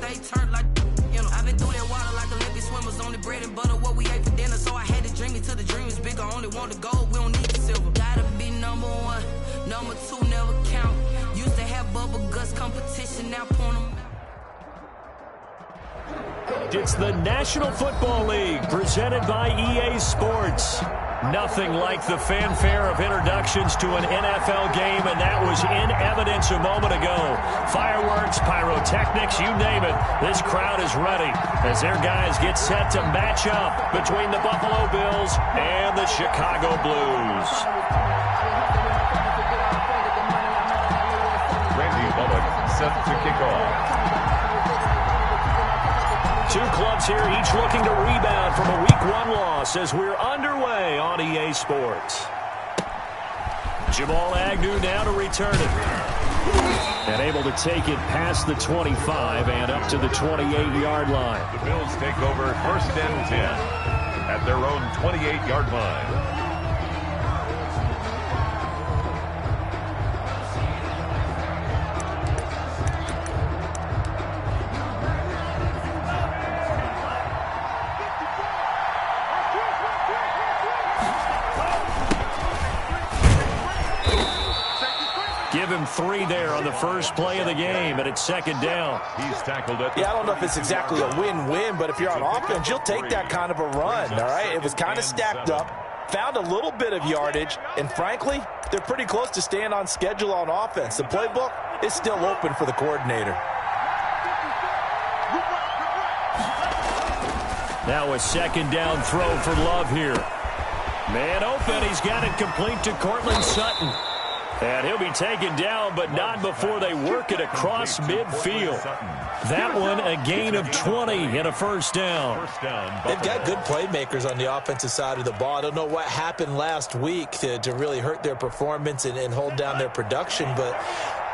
stay turned like, you know. I've been through that water like Olympic swimmers, only bread and butter, what we ate for dinner. So I had to dream it till the dream is bigger. Only want the gold, we don't need the silver. Gotta be number one, number two never count. Used to have bubble guts competition, now point them. It's the National Football League presented by EA Sports. Nothing like the fanfare of introductions to an NFL game, and that was in evidence a moment ago. Fireworks, pyrotechnics, you name it. This crowd is ready as their guys get set to match up between the Buffalo Bills and the Chicago Blues. Randy Bullock set to kick off. Two clubs here, each looking to rebound from a Week 1 loss as we're underway on EA Sports. Jamal Agnew now to return it. And able to take it past the 25 and up to the 28-yard line. The Bills take over 1st and 10 at their own 28-yard line. Give him 3 there on the first play of the game, and it's 2nd down. He's tackled it. Yeah, I don't know if it's exactly a win-win, but if you're on offense, you'll take that kind of a run, all right? It was kind of stacked up, found a little bit of yardage, and frankly, they're pretty close to staying on schedule on offense. The playbook is still open for the coordinator. Now a 2nd down throw for Love here. Man open, he's got it complete to Cortland Sutton. And he'll be taken down, but not before they work it across midfield. That one, a gain of 20 and a 1st down. They've got good playmakers on the offensive side of the ball. I don't know what happened last week to really hurt their performance and hold down their production, but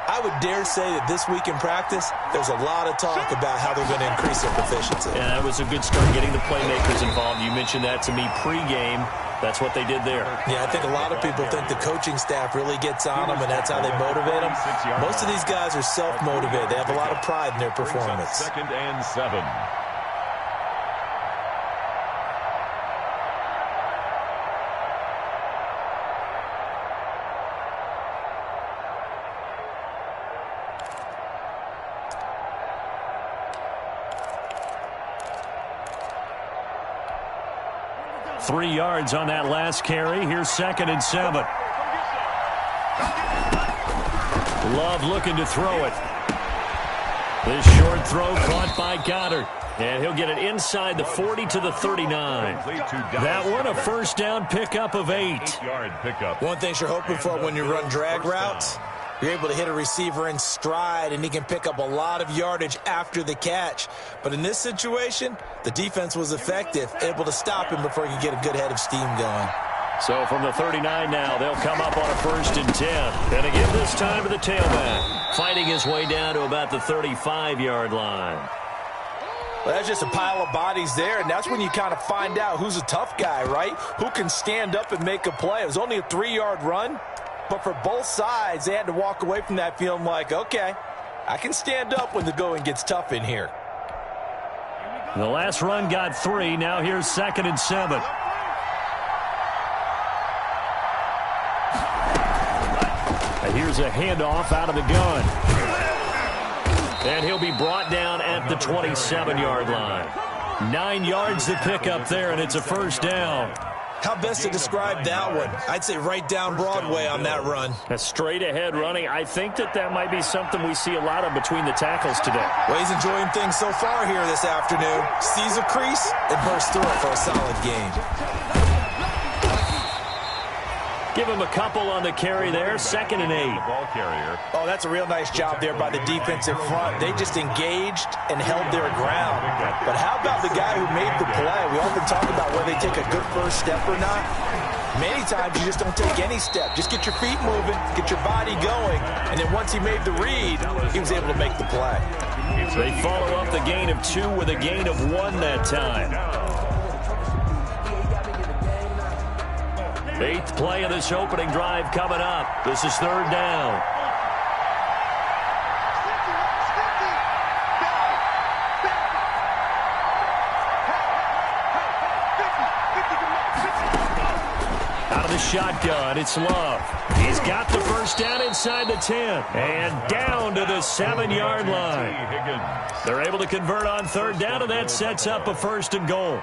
I would dare say that this week in practice, there's a lot of talk about how they're going to increase their proficiency. Yeah, that was a good start getting the playmakers involved. You mentioned that to me pregame. That's what they did there. Yeah, I think a lot of people think the coaching staff really gets on them, and that's how they motivate them. Most of these guys are self-motivated. They have a lot of pride in their performance. 2nd and 7. Three yards on that last carry. Here's 2nd and 7. Love looking to throw it. This short throw caught by Goddard. And he'll get it inside the 40 to the 39. That one, a 1st down pickup of 8. One thing you're hoping for when you run drag routes, you're able to hit a receiver in stride, and he can pick up a lot of yardage after the catch. But in this situation, the defense was effective, able to stop him before he could get a good head of steam going. So from the 39 now, they'll come up on a 1st and 10. And again this time to the tailback, fighting his way down to about the 35-yard line. Well, that's just a pile of bodies there, and that's when you kind of find out who's a tough guy, right? Who can stand up and make a play. It was only a 3-yard run. But for both sides, they had to walk away from that feeling like, okay, I can stand up when the going gets tough in here. The last run got 3. Now here's 2nd and 7. And here's a handoff out of the gun. And he'll be brought down at the 27-yard line. 9 yards to pick up there, and it's a 1st down. How best to describe that one? I'd say right down Broadway on that run. A straight ahead running. I think that might be something we see a lot of between the tackles today. Well, he's enjoying things so far here this afternoon. Sees a crease and bursts through it for a solid gain. Give him a couple on the carry there. 2nd and 8. Ball carrier. Oh, that's a real nice job there by the defensive front. They just engaged and held their ground. But how about the guy who made the play? We often talk about whether they take a good first step or not. Many times you just don't take any step. Just get your feet moving, get your body going, and then once he made the read, he was able to make the play. They follow up the gain of 2 with a gain of 1 that time. 8th play of this opening drive coming up. This is 3rd down. shotgun. It's Love. He's got the first down inside the 10 and down to the 7-yard line. They're able to convert on third down, and that sets up a 1st and goal.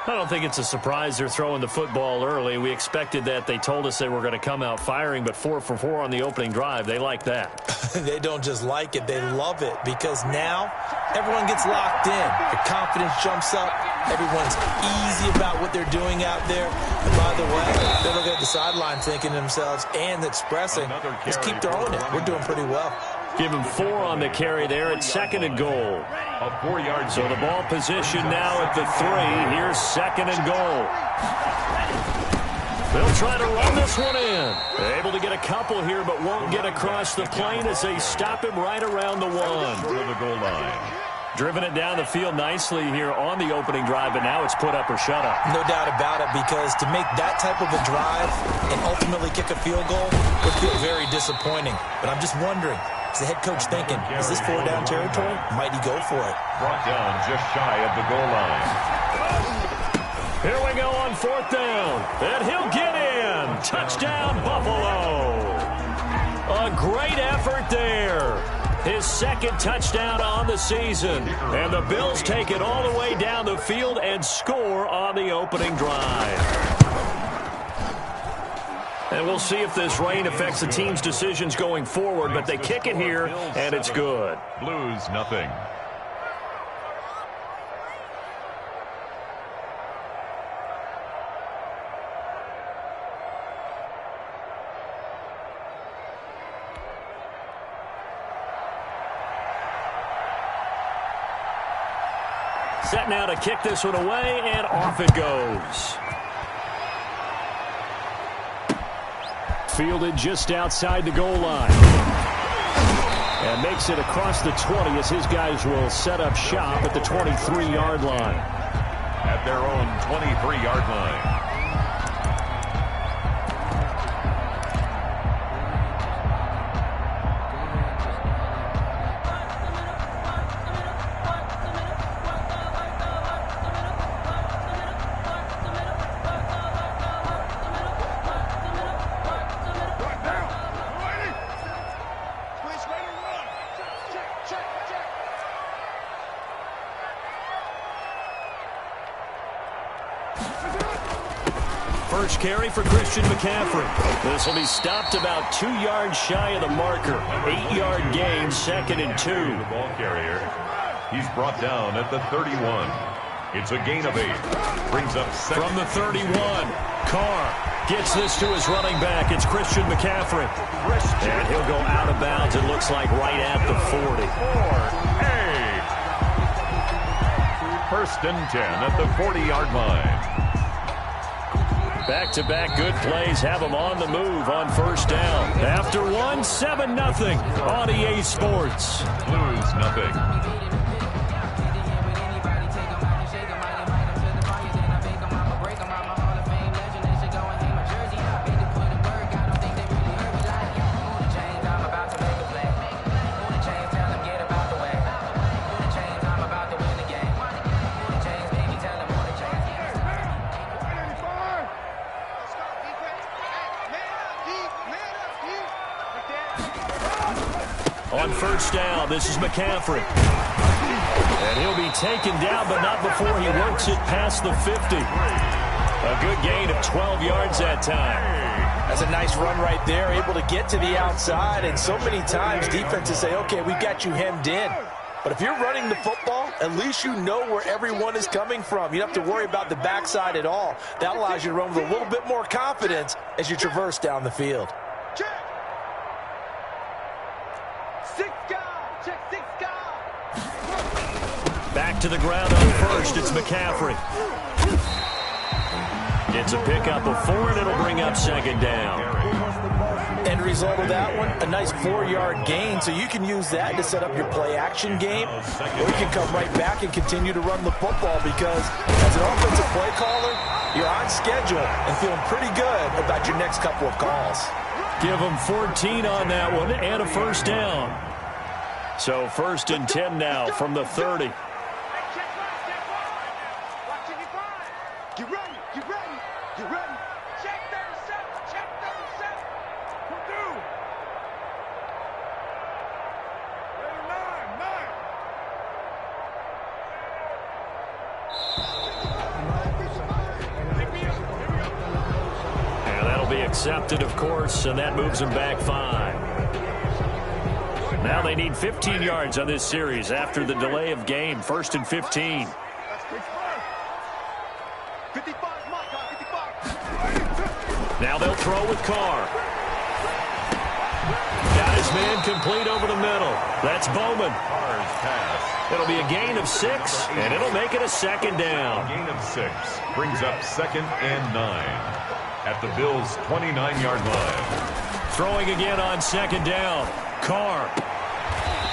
I don't think it's a surprise they're throwing the football early. We expected that. They told us they were going to come out firing, but 4 for 4 on the opening drive. They like that. They don't just like it. They love it because now everyone gets locked in. The confidence jumps up. Everyone's easy about what they're doing out there. And by the way, they're looking at the sideline thinking to themselves and expressing, just keep throwing it. We're doing pretty well. Give him 4 on the carry there at 2nd and goal. A 4-yard. So the ball position now at the 3. Here's 2nd and goal. They'll try to run this one in. They're able to get a couple here, but won't get across the plane as they stop him right around the 1. To the goal line. Driven it down the field nicely here on the opening drive, but now it's put up or shut up. No doubt about it, because to make that type of a drive and ultimately kick a field goal would feel very disappointing. But I'm just wondering, is the head coach thinking, is this 4-down territory? Might he go for it? Brought down just shy of the goal line. Here we go on 4th down. And he'll get in. Touchdown, Buffalo. A great effort there. His 2nd touchdown on the season. And the Bills take it all the way down the field and score on the opening drive. And we'll see if this rain affects the team's decisions going forward, but they kick it here, and it's good. Blues, nothing. Set now to kick this one away, and off it goes. Fielded just outside the goal line. And makes it across the 20 as his guys will set up shop at the 23-yard line. At their own 23-yard line. First carry for Christian McCaffrey. This will be stopped about 2 yards shy of the marker. 8-yard gain, 2nd and 2. The ball carrier. He's brought down at the 31. It's a gain of 8. Brings up 2nd. From the 31, Carr gets this to his running back. It's Christian McCaffrey. And he'll go out of bounds, it looks like, right at the 40. 1st and 10 at the 40-yard line. Back-to-back good plays have them on the move on 1st down. After 1, 7-0 on EA Sports. Blues, nothing. On 1st down, this is McCaffrey. And he'll be taken down, but not before he works it past the 50. A good gain of 12 yards that time. That's a nice run right there, able to get to the outside. And so many times defenses say, okay, we've got you hemmed in. But if you're running the football, at least you know where everyone is coming from. You don't have to worry about the backside at all. That allows you to run with a little bit more confidence as you traverse down the field. Back to the ground on 1st, it's McCaffrey. Gets a pickup of 4, and it'll bring up 2nd down. End result of that one, a nice 4-yard gain, so you can use that to set up your play-action game, or you can come right back and continue to run the football, because as an offensive play caller, you're on schedule and feeling pretty good about your next couple of calls. Give them 14 on that one, and a 1st down. So 1st and 10 now from the 30. Get ready, get ready, get ready. Check 37. accepted, of course, and that moves them back 5. Now they need 15 yards on this series after the delay of game. 1st and 15. Now they'll throw with Carr. Got his man complete over the middle. That's Bowman. Carr's pass. It'll be a gain of 6, and it'll make it a 2nd down. A gain of 6 brings up 2nd and 9 at the Bills' 29-yard line. Throwing again on 2nd down. Carr.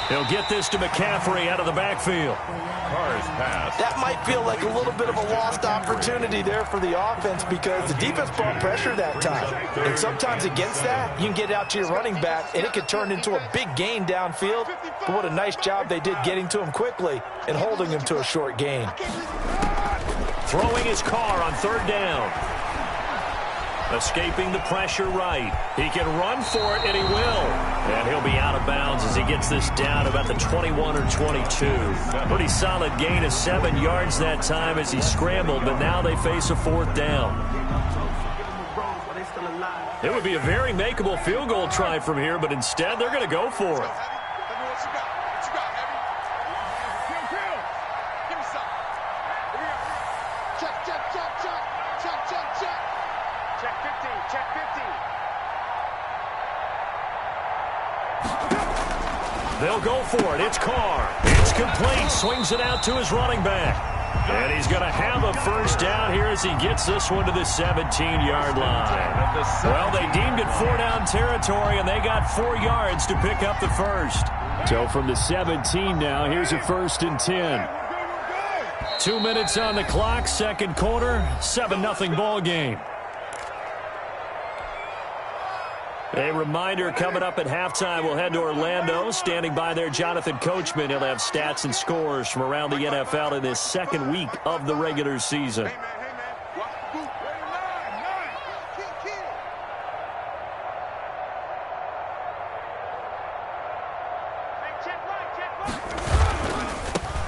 He'll get this to McCaffrey out of the backfield. Carr's pass. That might feel like a little bit of a lost opportunity there for the offense because the defense brought pressure that time. And sometimes against that, you can get out to your running back, and it could turn into a big gain downfield. But what a nice job they did getting to him quickly and holding him to a short gain. Throwing his Carr on 3rd down. Escaping the pressure right. He can run for it, and he will. And he'll be out of bounds as he gets this down about the 21 or 22. Pretty solid gain of 7 yards that time as he scrambled, but now they face a 4th down. It would be a very makeable field goal try from here, but instead they're going to go for it. They'll go for it. It's Carr. It's complete. Swings it out to his running back. And he's going to have a 1st down here as he gets this one to the 17-yard line. Well, they deemed it 4-down territory, and they got 4 yards to pick up the 1st. So from the 17 now, here's a 1st and 10. 2 minutes on the clock, 2nd quarter, 7-0 ball game. A reminder coming up at halftime, we'll head to Orlando. Standing by there, Jonathan Coachman. He'll have stats and scores from around the NFL in this 2nd week of the regular season.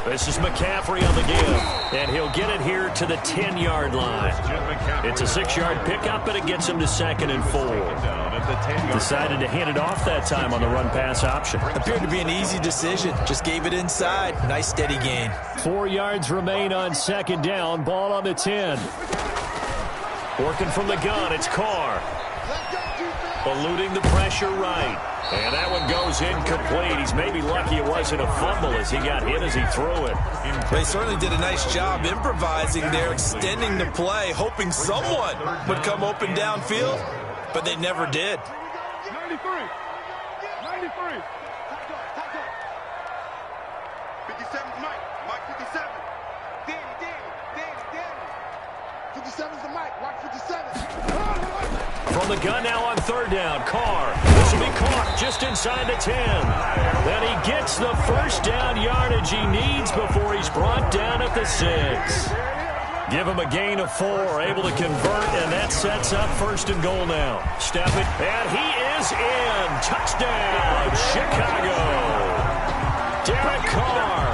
This is McCaffrey on the give, and he'll get it here to the 10-yard line. It's a 6-yard pickup, but it gets him to 2nd and 4. Decided to hand it off that time on the run-pass option. Appeared to be an easy decision. Just gave it inside. Nice steady gain. 4 yards remain on 2nd down. Ball on the 10. Working from the gun, it's Carr. Eluding the pressure right. And that one goes incomplete. He's maybe lucky it wasn't a fumble as he got hit as he threw it. They certainly did a nice job improvising there, extending the play, hoping someone would come open downfield, but they never did. 93. 57's Mike. Mike 57. Danny. 57's the Mike. Mike 57. From the gun now on 3rd down, Carr. This will be caught just inside the 10. Then he gets the 1st down yardage he needs before he's brought down at the 6. Give him a gain of 4, able to convert, and that sets up 1st and goal now. Step it, and he is in. Touchdown, Chicago. Derek Carr,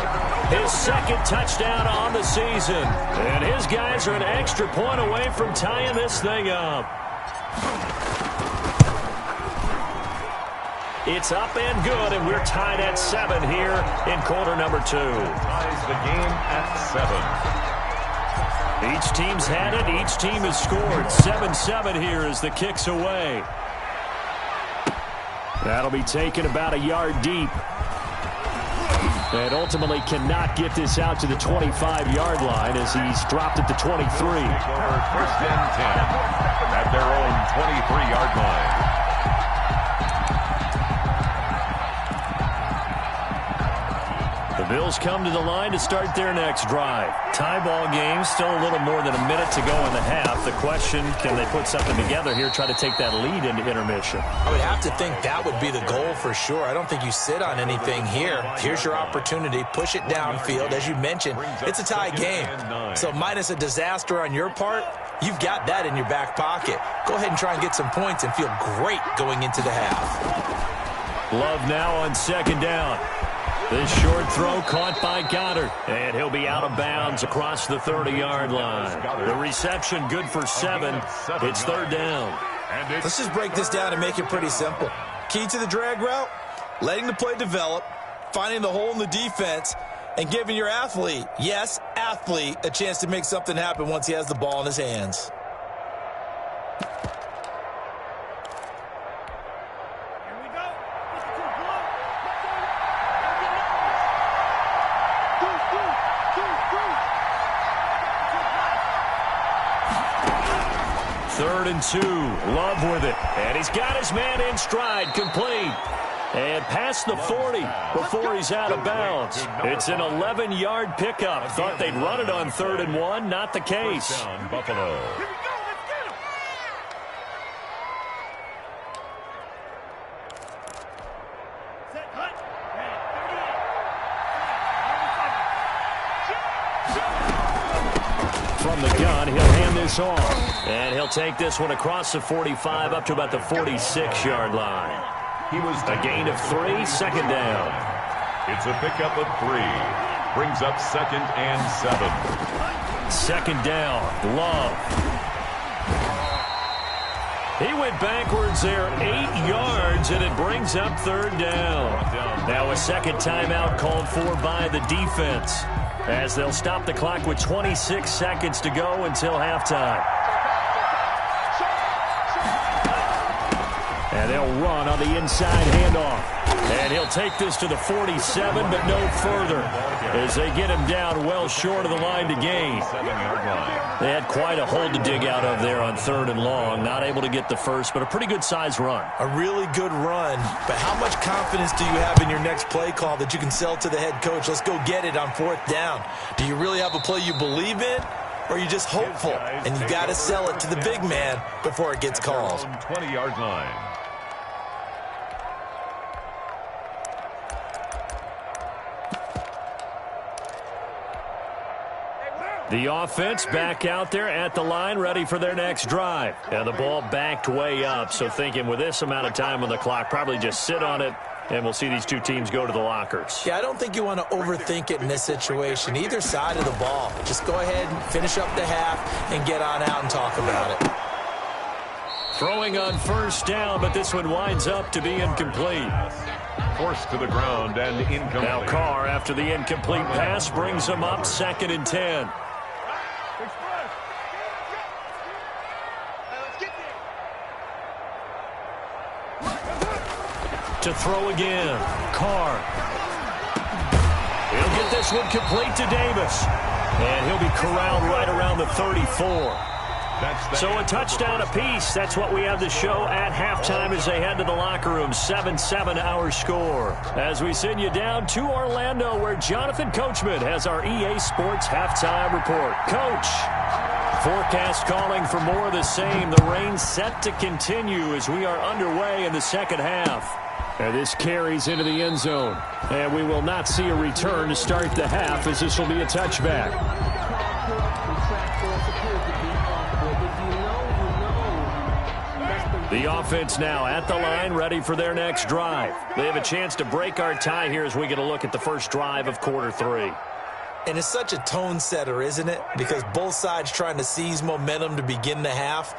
his 2nd touchdown on the season. And his guys are an extra point away from tying this thing up. It's up and good, and we're tied at 7 here in quarter number 2. Ties the game at 7. Each team's had it. Each team has scored. 7-7 here as the kick's away. That'll be taken about a yard deep. And ultimately cannot get this out to the 25-yard line as he's dropped at the 23. 1st and 10 at their own 23-yard line. The Bills come to the line to start their next drive. Tie ball game, still a little more than a minute to go in the half. The question, can they put something together here, try to take that lead into intermission? I would have to think that would be the goal for sure. I don't think you sit on anything here. Here's your opportunity. Push it downfield. As you mentioned, it's a tie game. So minus a disaster on your part, you've got that in your back pocket. Go ahead and try and get some points and feel great going into the half. Love now on 2nd down. This short throw caught by Goddard, and he'll be out of bounds across the 30-yard line. The reception good for 7. It's 3rd down. Let's just break this down and make it pretty simple. Key to the drag route, letting the play develop, finding the hole in the defense, and giving your athlete, yes, athlete, a chance to make something happen once he has the ball in his hands. Third and 2. Love with it. And he's got his man in stride, complete. And past the 40 before he's out of bounds. It's an 11-yard pickup. Thought they'd run it on 3rd and 1. Not the case. Buffalo. From the gun, he'll hand this off. And he'll take this one across the 45 up to about the 46-yard line. He was A gain of 3, second down. It's a pickup of 3. Brings up 2nd and 7. Second down, Love. He went backwards there 8 yards, and it brings up 3rd down. Now a second timeout called for by the defense, as they'll stop the clock with 26 seconds to go until halftime. And they'll run on the inside handoff. And he'll take this to the 47, but no further, as they get him down well short of the line to gain. 7-yard line. They had quite a hole to dig out of there on 3rd and long. Not able to get the first, but a pretty good-sized run. A really good run, but how much confidence do you have in your next play call that you can sell to the head coach? Let's go get it on 4th down. Do you really have a play you believe in, or are you just hopeful? And you've got to sell it to the big man before it gets called. 20-yard line. The offense back out there at the line, ready for their next drive. And the ball backed way up, so thinking with this amount of time on the clock, probably just sit on it, and we'll see these two teams go to the lockers. Yeah, I don't think you want to overthink it in this situation. Either side of the ball. Just go ahead and finish up the half and get on out and talk about it. Throwing on 1st down, but this one winds up to be incomplete. Forced to the ground and incomplete. Now Carr, after the incomplete pass, brings him up 2nd and 10. To throw again, Carr. He'll get this one complete to Davis. And he'll be corralled right around the 34. So a touchdown apiece. That's what we have to show at halftime as they head to the locker room. 7-7 our score. As we send you down to Orlando, where Jonathan Coachman has our EA Sports halftime report. Coach, forecast calling for more of the same. The rain set to continue as we are underway in the second half. And this carries into the end zone. And we will not see a return to start the half, as this will be a touchback. The offense now at the line, ready for their next drive. They have a chance to break our tie here as we get a look at the first drive of quarter 3. And it's such a tone setter, isn't it? Because both sides trying to seize momentum to begin the half.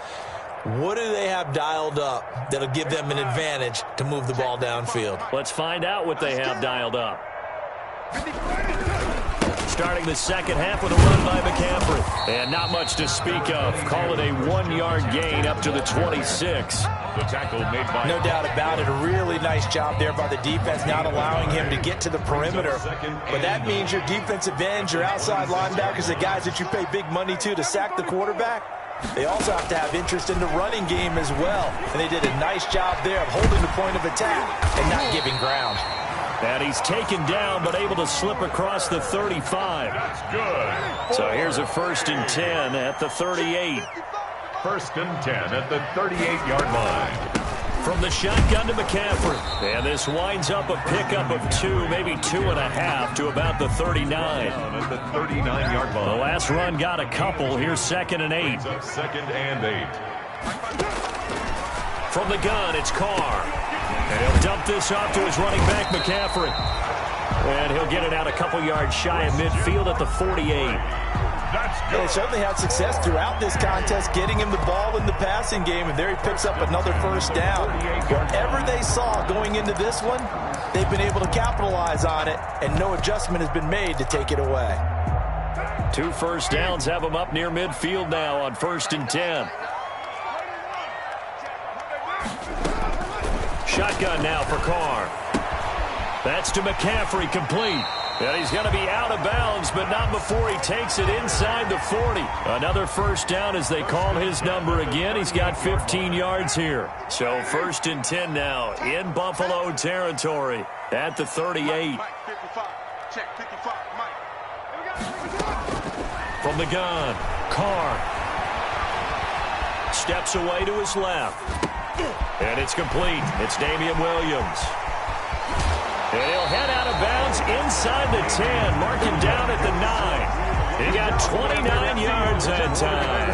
What do they have dialed up that'll give them an advantage to move the ball downfield? Let's find out what they have dialed up. Starting the second half with a run by McCaffrey. And not much to speak of. Call it a 1-yard gain up to the 26. The tackle made by... No doubt about it. A really nice job there by the defense, not allowing him to get to the perimeter. But that means your defensive ends, your outside linebackers, the guys that you pay big money to sack the quarterback, they also have to have interest in the running game as well. And they did a nice job there of holding the point of attack and not giving ground. And he's taken down, but able to slip across the 35. That's good. So here's a 1st and 10 at the 38. 1st and 10 at the 38-yard line. From the shotgun to McCaffrey. And this winds up a pickup of 2, maybe 2.5 to about the 39. At the 39-yard line. The last run got a couple. Here's 2nd and 8. 2nd and 8. From the gun, it's Carr. And he'll dump this off to his running back, McCaffrey. And he'll get it out a couple yards shy of midfield at the 48. They certainly had success throughout this contest, getting him the ball in the passing game, and there he picks up another first down. Whatever they saw going into this one, they've been able to capitalize on it, and no adjustment has been made to take it away. 2 first downs have them up near midfield now on 1st and 10. Shotgun now for Carr. That's to McCaffrey, complete. And he's going to be out of bounds, but not before he takes it inside the 40. Another first down as they call his number again. He's got 15 yards here. So 1st and 10 now in Buffalo territory at the 38. From the gun, Carr steps away to his left. And it's complete. It's Damian Williams. And he'll head out of bounds inside the 10, marking down at the 9. He got 29 yards that time.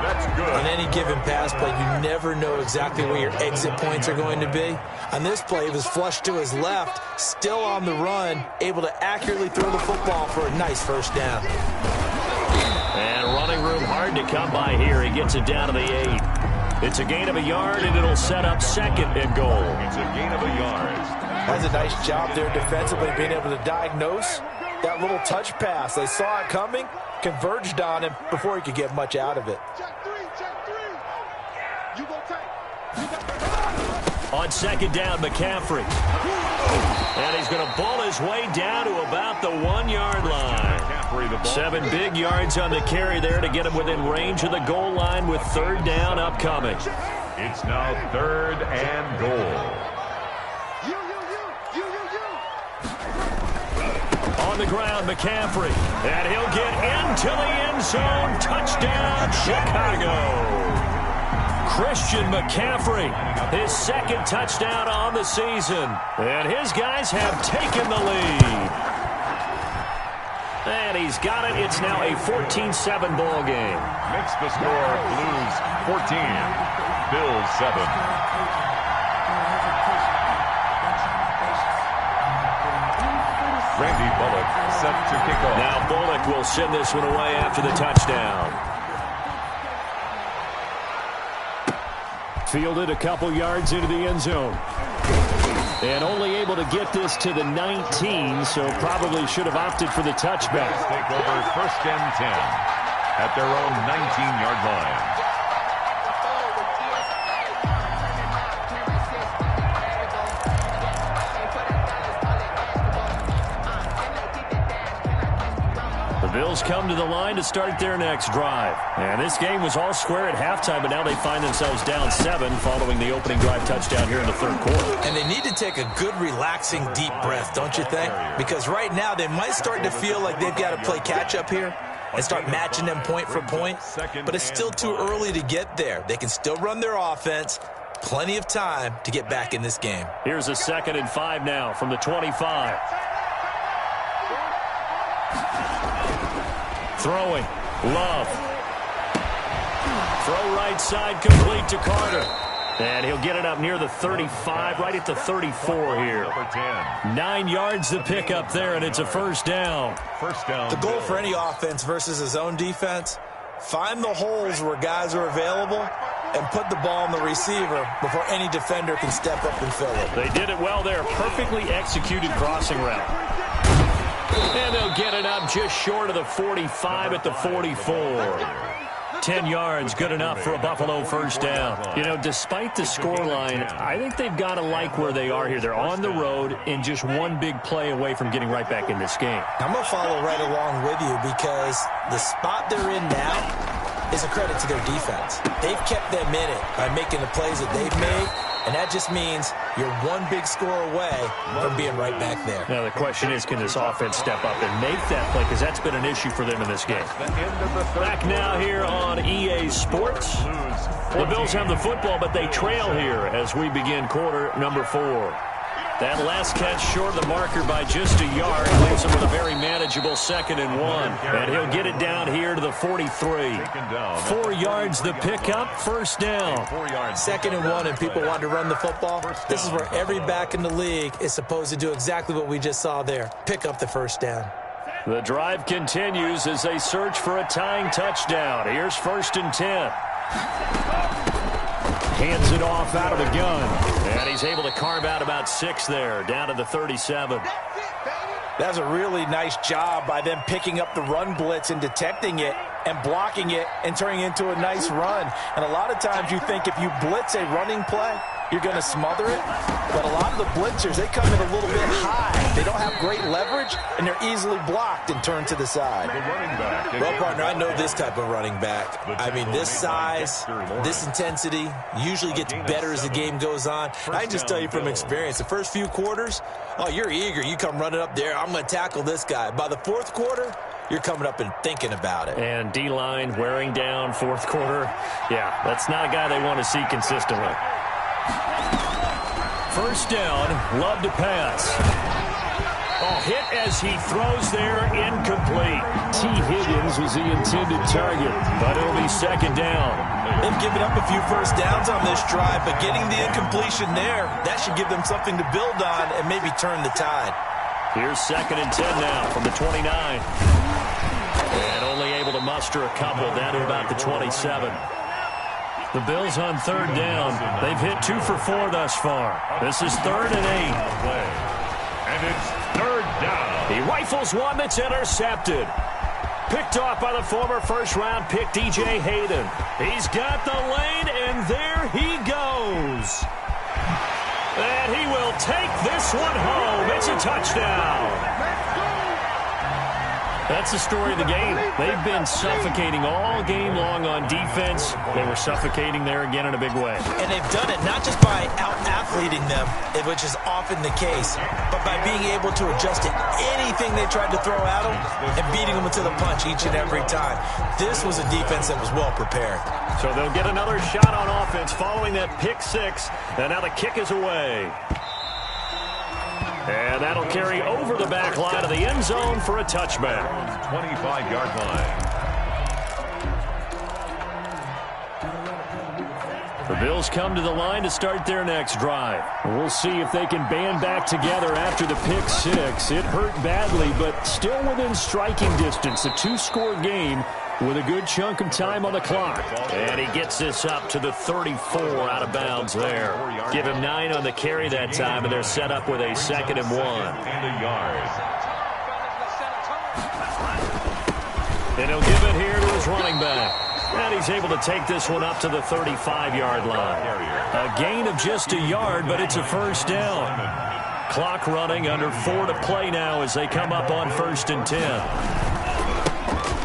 That's good. On any given pass play, you never know exactly where your exit points are going to be. On this play, he was flushed to his left, still on the run, able to accurately throw the football for a nice first down. And running room hard to come by here. He gets it down to the 8. It's a gain of a yard, and it'll set up 2nd and goal. It's a gain of a yard. That's a nice job there defensively, being able to diagnose that little touch pass. They saw it coming, converged on him before he could get much out of it. On 2nd down, McCaffrey. And he's going to ball his way down to about the 1-yard line. 7 big yards on the carry there to get him within range of the goal line with 3rd down upcoming. It's now 3rd and goal. On the ground, McCaffrey. And he'll get into the end zone. Touchdown, Chicago. Christian McCaffrey, his 2nd touchdown on the season. And his guys have taken the lead. And he's got it. It's now a 14-7 ball game. Makes the score Blues 14, Bills 7. Randy Bullock set to kick off. Now Bullock will send this one away after the touchdown. Fielded a couple yards into the end zone. And only able to get this to the 19, so probably should have opted for the touchback. Take over 1st and 10 at their own 19-yard line. Bills come to the line to start their next drive. And this game was all square at halftime, but now they find themselves down 7 following the opening drive touchdown here in the 3rd quarter. And they need to take a good, relaxing, deep breath, don't you think? Because right now they might start to feel like they've got to play catch-up here and start matching them point for point. But it's still too early to get there. They can still run their offense. Plenty of time to get back in this game. Here's a 2nd and 5 now from the 25. Throwing. Love. Throw right side complete to Carter. And he'll get it up near the 35, right at the 34 here. Number 10. 9 yards to pick up there, and it's a first down. First down. The goal for any offense versus his own defense, find the holes where guys are available and put the ball on the receiver before any defender can step up and fill it. They did it well there. Perfectly executed crossing route. And they'll get it up just short of the 45 at the 44. 10 yards, good enough for a Buffalo first down. You know, despite the scoreline, I think they've got to like where they are here. They're on the road and just one big play away from getting right back in this game. I'm going to follow right along with you because the spot they're in now is a credit to their defense. They've kept them in it by making the plays that they've made, and that just means you're one big score away from being right back there. Now, the question is, can this offense step up and make that play? Because that's been an issue for them in this game. Back now here on EA Sports. The Bills have the football, but they trail here as we begin quarter number 4. That last catch short of the marker by just a yard leaves him with a very manageable 2nd and 1. And he'll get it down here to the 43. 4 yards the pickup, first down. 2nd and 1, and people want to run the football. This is where every back in the league is supposed to do exactly what we just saw there. Pick up the first down. The drive continues as they search for a tying touchdown. Here's 1st and 10. Hands it off out of the gun. And he's able to carve out about 6 there, down to the 37. That's a really nice job by them picking up the run blitz and detecting it and blocking it and turning it into a nice run. And a lot of times you think if you blitz a running play, you're going to smother it. But a lot of the blitzers, they come in a little bit high. They don't have great leverage, and they're easily blocked and turned to the side. Well, partner, I know this type of running back. I mean, this size, this intensity usually gets better as the game goes on. I can just tell you from experience, the first few quarters, oh, you're eager. You come running up there, I'm going to tackle this guy. By the 4th quarter, you're coming up and thinking about it. And D-line wearing down 4th quarter. Yeah, that's not a guy they want to see consistently. 1st down, Love to pass. Oh, hit as he throws there, incomplete. T. Higgins was the intended target, but it'll be 2nd down. They've given up a few first downs on this drive, but getting the incompletion there, that should give them something to build on and maybe turn the tide. Here's 2nd and 10 now from the 29. And only able to muster a couple down to about the 27. The Bills on 3rd down. They've hit 2 for 4 thus far. This is 3rd and 8. And it's 3rd down. He rifles one that's intercepted. Picked off by the former 1st-round pick, DJ Hayden. He's got the lane, and there he goes. And he will take this one home. It's a touchdown. That's the story of the game. They've been suffocating all game long on defense. They were suffocating there again in a big way. And they've done it not just by out-athleting them, which is often the case, but by being able to adjust to anything they tried to throw at them and beating them to the punch each and every time. This was a defense that was well prepared. So they'll get another shot on offense following that pick 6. And now the kick is away. And that'll carry over the back line of the end zone for a touchback. 25-yard line. The Bills come to the line to start their next drive. We'll see if they can band back together after the pick 6. It hurt badly, but still within striking distance. A 2-score game with a good chunk of time on the clock. And he gets this up to the 34 out of bounds there. Give him 9 on the carry that time, and they're set up with a 2nd and 1. And a yard. And he'll give it here to his running back. And he's able to take this one up to the 35-yard line. A gain of just a yard, but it's a 1st down. Clock running, under 4 to play now as they come up on 1st and 10.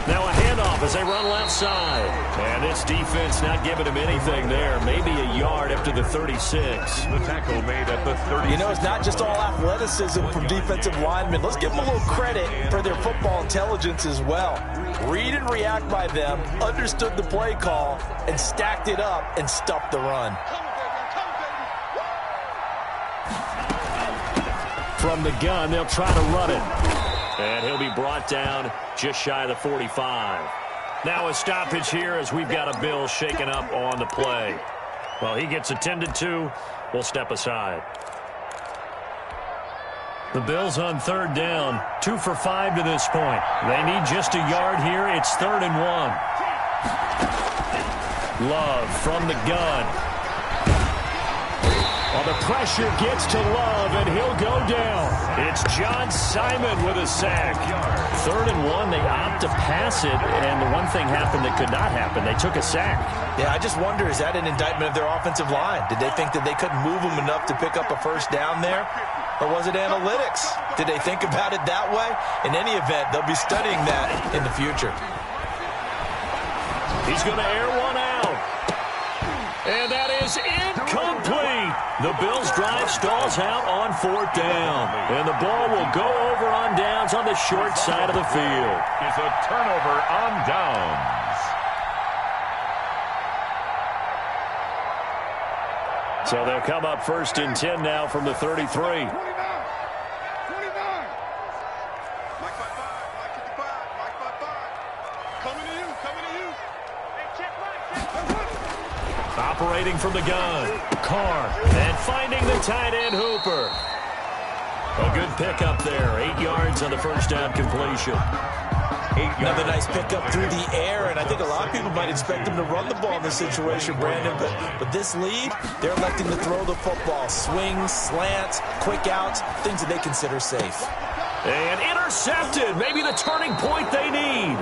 Now a handoff as they run left side. And this defense not giving him anything there. Maybe a yard up to the 36. The tackle made at the 30. You know, it's not just all athleticism from defensive linemen. Let's give them a little credit for their football intelligence as well. Read and react by them, understood the play call, and stacked it up and stuffed the run. From the gun, they'll try to run it. And he'll be brought down just shy of the 45. Now a stoppage here as we've got a Bill shaken up on the play. Well, he gets attended to. We'll step aside. The Bills on 3rd down. 2 for 5 to this point. They need just a yard here. It's 3rd and 1. Love from the gun. Well, the pressure gets to Love, and he'll go down. It's John Simon with a sack. 3rd and 1, they opt to pass it, and the one thing happened that could not happen. They took a sack. Yeah, I just wonder, is that an indictment of their offensive line? Did they think that they couldn't move them enough to pick up a 1st down there? Or was it analytics? Did they think about it that way? In any event, they'll be studying that in the future. He's going to air one out. And that is incomplete. The Bills' drive stalls out on 4th down. And the ball will go over on downs on the short side of the field. It's a turnover on downs. So they'll come up 1st and 10 now from the 33. 29. Mike 55. Mike 55. Coming to you. Hey, check right. Operating from the gun. Carr. And finding the tight end Hooper. A good pickup there. 8 yards on the the first down completion. Another nice pickup through the air, and I think a lot of people might expect him to run the ball in this situation, Brandon, but this lead, they're electing to throw the football. Swings, slants, quick outs, things that they consider safe. And intercepted, maybe the turning point they need.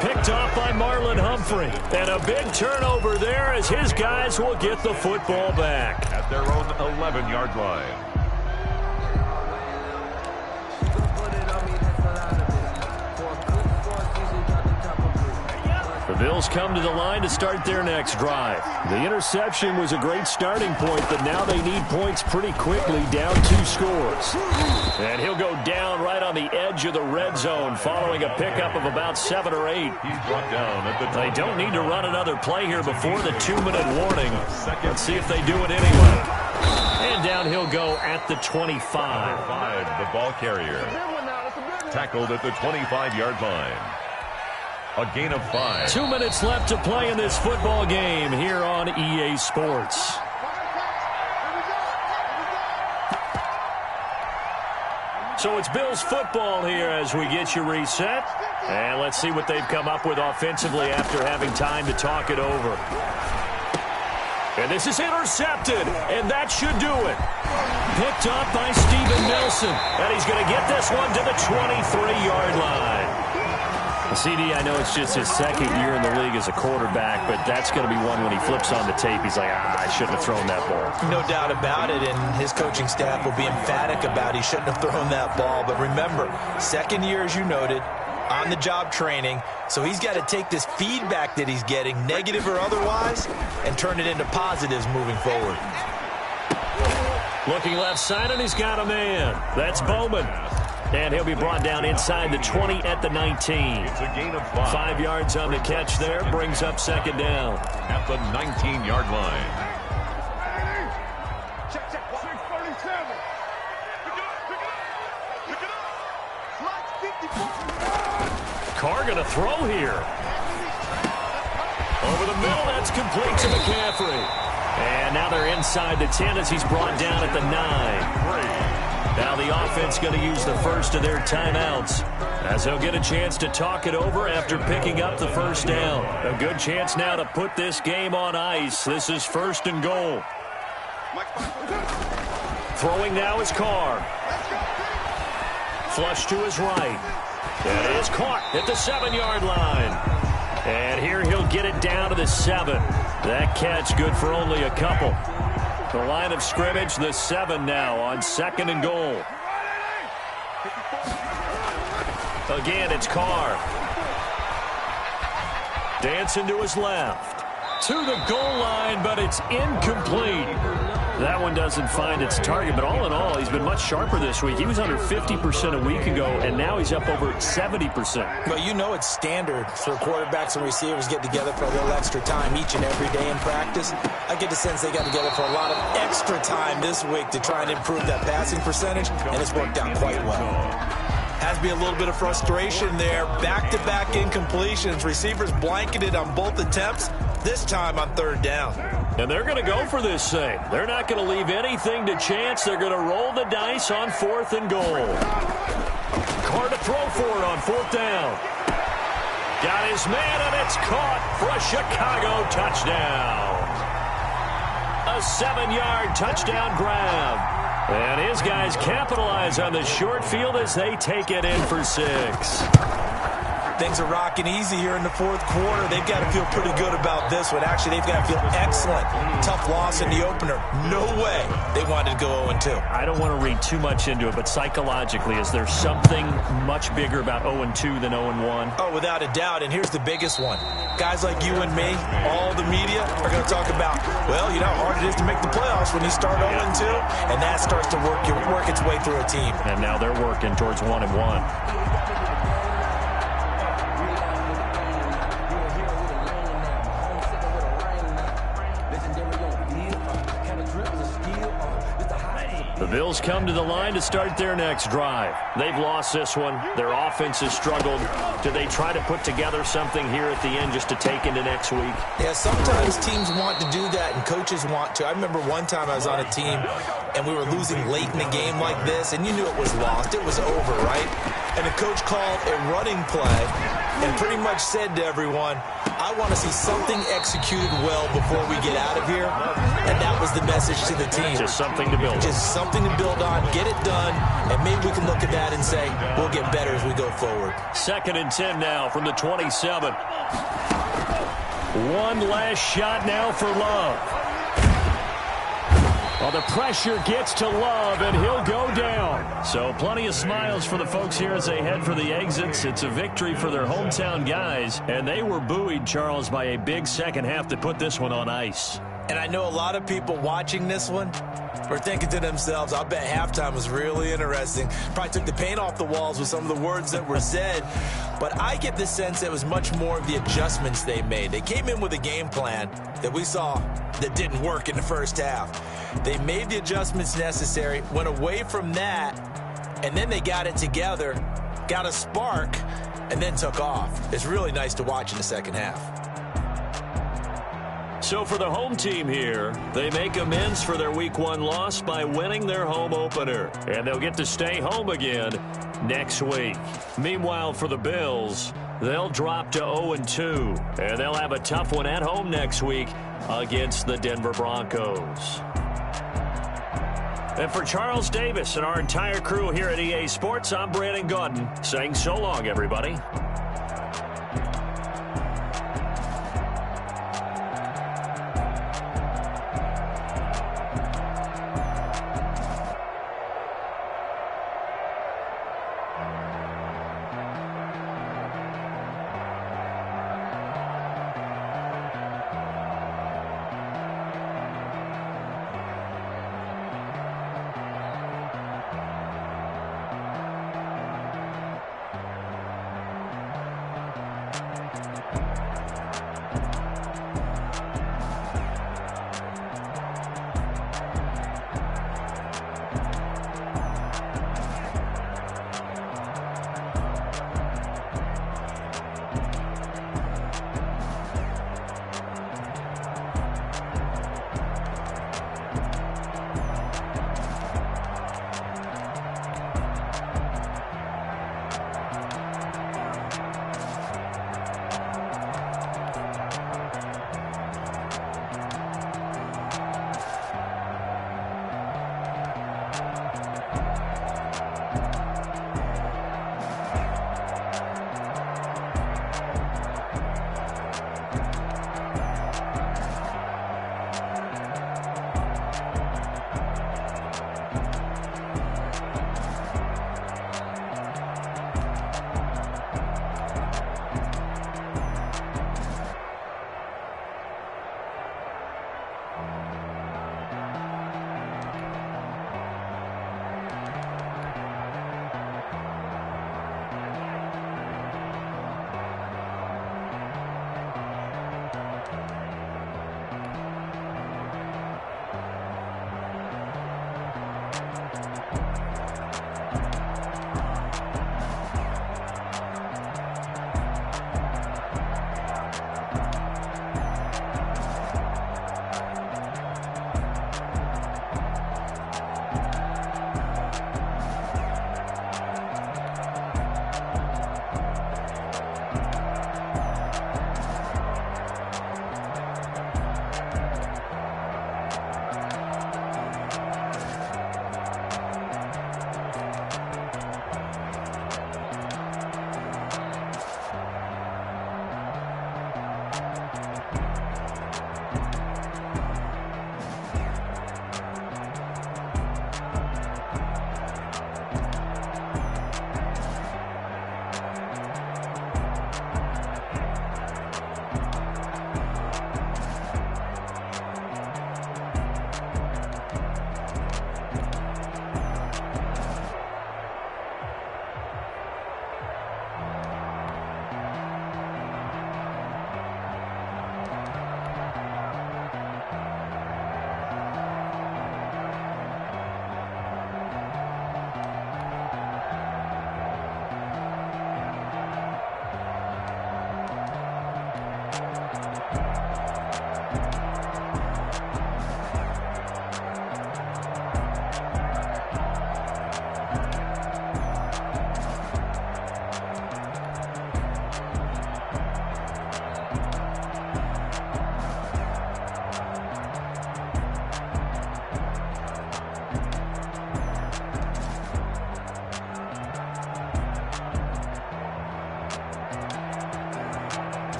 Picked off by Marlon Humphrey. And a big turnover there as his guys will get the football back. At their own 11-yard line. The Bills come to the line to start their next drive. The interception was a great starting point, but now they need points pretty quickly, down 2 scores. And he'll go down right on the edge of the red zone following a pickup of about 7 or 8. He's brought down at the They don't need to run another play here before the 2-minute warning. Let's see if they do it anyway. And down he'll go at the 25. 5, the ball carrier. Tackled at the 25-yard line. A gain of 5. 2 minutes left to play in this football game here on EA Sports. So it's Bills football here as we get you reset. And let's see what they've come up with offensively after having time to talk it over. And this is intercepted, and that should do it. Picked up by Steven Nelson, and he's going to get this one to the 23-yard line. CD, I know it's just his second year in the league as a quarterback, but that's going to be one when he flips on the tape. He's like, I shouldn't have thrown that ball. No doubt about it, and his coaching staff will be emphatic about he shouldn't have thrown that ball. But remember, second year, as you noted, on-the-job training, so he's got to take this feedback that he's getting, negative or otherwise, and turn it into positives moving forward. Looking left side, and he's got a man. That's Bowman. And he'll be brought down inside the 20 at the 19. It's a gain of 5. 5 yards on the catch there, brings up second down. At the 19-yard line. Check. 637. Pick it up. Slide 54. Carr going to throw here. Over the middle, that's complete to McCaffrey. And now they're inside the 10 as he's brought down at the 9. Now the offense going to use the first of their timeouts as they'll get a chance to talk it over after picking up the first down. A good chance now to put this game on ice. This is 1st and goal. Throwing now is Carr. Flush to his right. That is caught at the 7-yard line. And here he'll get it down to the 7. That catch good for only a couple. The line of scrimmage, the 7 now on 2nd and goal. Again, it's Carr. Dancing to his left. To the goal line, but it's incomplete. That one doesn't find its target, but all in all, he's been much sharper this week. He was under 50% a week ago, and now he's up over 70%. Well, you know it's standard for quarterbacks and receivers get together for a little extra time each and every day in practice. I get the sense they got together for a lot of extra time this week to try and improve that passing percentage, and it's worked out quite well. Has to be a little bit of frustration there. Back-to-back incompletions. Receivers blanketed on both attempts, this time on 3rd down. And they're going to go for this thing. They're not going to leave anything to chance. They're going to roll the dice on 4th and goal. Carr to throw for it on 4th down. Got his man, and it's caught for a Chicago touchdown. A 7-yard touchdown grab. And his guys capitalize on the short field as they take it in for 6. Things are rocking easy here in the 4th quarter. They've got to feel pretty good about this one. Actually, they've got to feel excellent. Tough loss in the opener. No way they wanted to go 0-2. I don't want to read too much into it, but psychologically, is there something much bigger about 0-2 than 0-1? Oh, without a doubt, and here's the biggest one. Guys like you and me, all the media, are going to talk about, well, you know how hard it is to make the playoffs when you start 0-2, and that starts to work its way through a team. And now they're working towards 1-1. The Bills come to the line to start their next drive. They've lost this one. Their offense has struggled. Do they try to put together something here at the end just to take into next week? Yeah, sometimes teams want to do that and coaches want to. I remember one time I was on a team and we were losing late in the game like this, and you knew it was lost. It was over, right? And the coach called a running play and pretty much said to everyone, I want to see something executed well before we get out of here. And that was the message to the team. Just something to build on. Just something to build on, get it done, and maybe we can look at that and say, we'll get better as we go forward. 2nd and 10 now from the 27. One last shot now for Love. Well, the pressure gets to Love, and he'll go down. So plenty of smiles for the folks here as they head for the exits. It's a victory for their hometown guys, and they were buoyed, Charles, by a big second half to put this one on ice. And I know a lot of people watching this one were thinking to themselves, I bet halftime was really interesting. Probably took the paint off the walls with some of the words that were said. But I get the sense it was much more of the adjustments they made. They came in with a game plan that we saw that didn't work in the first half. They made the adjustments necessary, went away from that, and then they got it together, got a spark, and then took off. It's really nice to watch in the second half. So for the home team here, they make amends for their Week 1 loss by winning their home opener. And they'll get to stay home again next week. Meanwhile, for the Bills, they'll drop to 0-2. And they'll have a tough one at home next week against the Denver Broncos. And for Charles Davis and our entire crew here at EA Sports, I'm Brandon Gaudin saying so long, everybody.